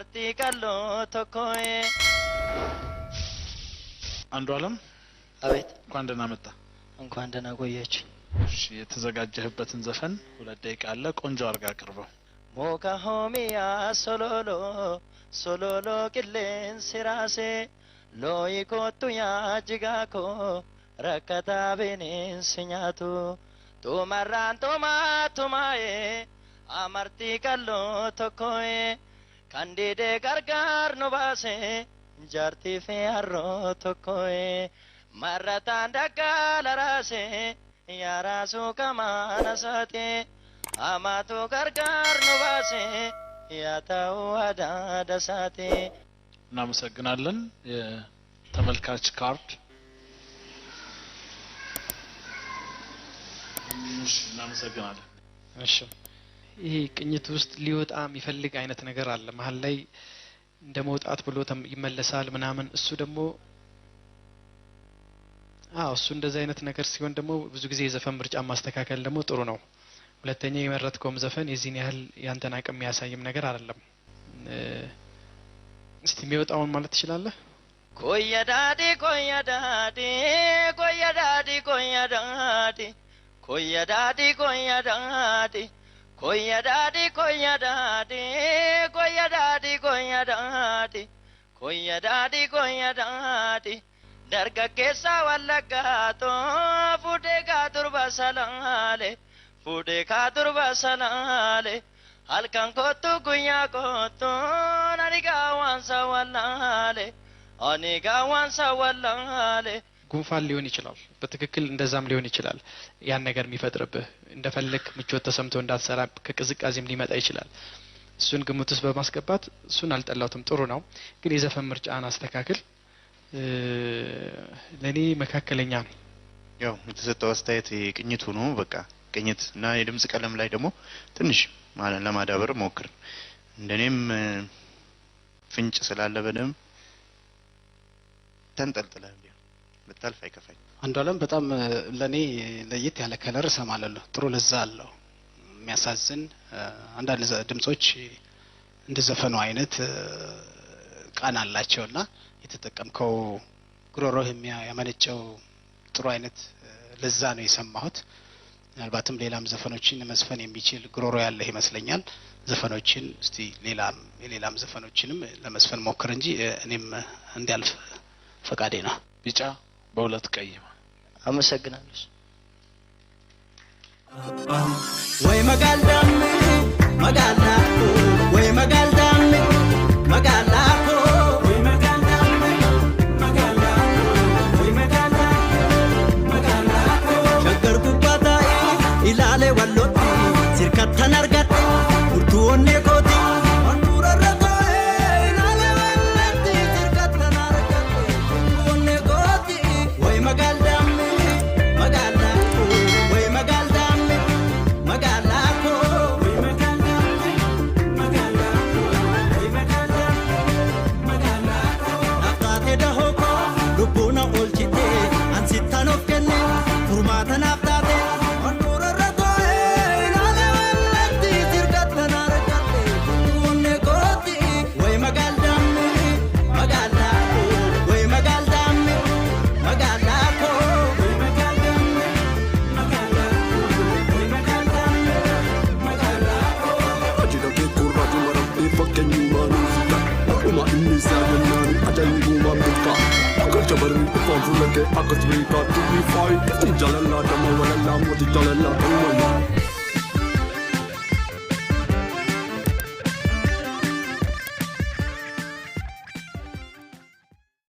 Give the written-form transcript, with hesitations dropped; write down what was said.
amarti kallo tokkoe Andualem አቤት እንኳን ደህና መጣ እንኳን ደህና ቆየች እሺ የተዘጋጀህበትን ዘፈን 2 ደቂቃ አለ ቆንጆ አርጋ አቅርበው ሞካ ሆሚያ ሶሎሎ ሶሎሎ ቅሌን ሲራሴ ሎይኮቱ ያጅጋኮ ረከታ ቤኔን ሲኛቱ ቱመራን ቱማቱማዬ አመርቲ ቀሎ ቶኮዬ ካንዲዴ ጋርጋር ኑባሴ ጃርቲ ፌያሮ ቶኮዬ መረታን ደጋለራሴ ያራሱ ከማነሳቴ አማቱ ጋርጋር ኑባሴ ያታው አዳደሳቴ እናመሰግናለን የተመልካች ካርድ እናመሰግናለን እሺ ይሄ ቅኝት ውስጥ ሊወጣ የሚፈልግ አይነት ነገር አለ መሃል ላይ እንደመውጣት ብሎ ይመለሳል ምናምን እሱ ደግሞ እሱ እንደዚህ አይነት ነገር ሲሆን ደግሞ ብዙ ጊዜ የዘፈን ምርጫ ማስተካከል ደግሞ ጥሩ ነው ሁለተኛ የመረጥከውም ዘፈን የዚህን ያህል ያንተን አቅም ያሳይም ነገር አይደለም እስቲ የሚወጣውን ማለት ትችላለህ ኮየዳዲ ኮየዳዲ ኮየዳዲ ኮየዳዲ ኮየዳዲ ኮየዳዲ ኮየዳዲ ኮየዳዲ ኮየዳዲ ኮየዳዲ ኮየዳዲ ኮየዳዲ ደርገኬሳ ወለጋቶ ፉዴጋ ቱርባሰላሌ ፉዴጋ ቱርባሰላሌ halkan kottu gunya kottu aniga wansa wallale aniga wansa wallale ጉንፋን ሊሆን ይችላል በትክክል እንደዛም ሊሆን ይችላል ያን ነገር የሚፈጥርብህ እንደፈለክ ምቾት ተሰምቶ እንዳትሰራ ከቅዝቃዜም ሊመጣ ይችላል እሱን ግምት ውስጥ በማስገባት እሱን አልጠላውትም ጥሩ ነው ግን የዘፈን ምርጫን አስተካክል ለኔ መካከለኛ ነው ያው የተሰጠው አስተያየት ቅኝቱ ነው በቃ ቅኝት እና የድምጽ ቀለም ላይ ደግሞ ትንሽ ማለት ለማዳበር ሞክር እንደኔም ፍንጭ ስላለ በደም ተንጠልጥለህ በታልፍ አይከፋኝ አንዱአለም በጣም ለኔ ለየት ያለ ከለር ሰማለሁ ጥሩ ለዛ አለው የሚያሳዝን አንዳንድ ድምጾች እንደዘፈኑ አይነት ቃና አላቸውና የተጠቀምከው ግሮሮህ ያመነጨው ጥሩ አይነት ለዛ ነው የሰማሁት ምናልባትም ሌላም ዘፈኖችን መስፈን የሚችል ግሮሮ ያለ ይመስለኛል ዘፈኖችን እስቲ ሌላም ዘፈኖችንም ለመስፈን ሞክር እንጂ እኔም እንዲያልፍ ፈቃዴ ነው ቢጫ በሁለት ቀይ አመሰግናለሁ ወይ መጋልዳም መጋላኮ ወይ መጋልዳም መጋላኮ ወይ መጋልዳም መጋላኮ ወይ መጋልዳም መጋላኮ ሸገር ጉባታ ኢላሌ ወሎቲ ሲርከተን አርጋት ኡርቱኔ ኮቲ አንዱረረቶ ኢላሌ ወሎቲ ሲርከተን አርጋት ኡርቱኔ ኮቲ ወይ መጋልዳም መጋላኮ ወይ መጋልዳም መጋላኮ ወይ መጋልዳም መጋላኮ ወይ መጋልዳም መጋላኮ አፍታቴ ደሆኮ ሉቡና ኦልቺቴ አንሲታኖፍ ከነ ፉርማተን አፍታቴ Jabari ifan fulake akat wika to be fight Jalala dama wala la modi jalala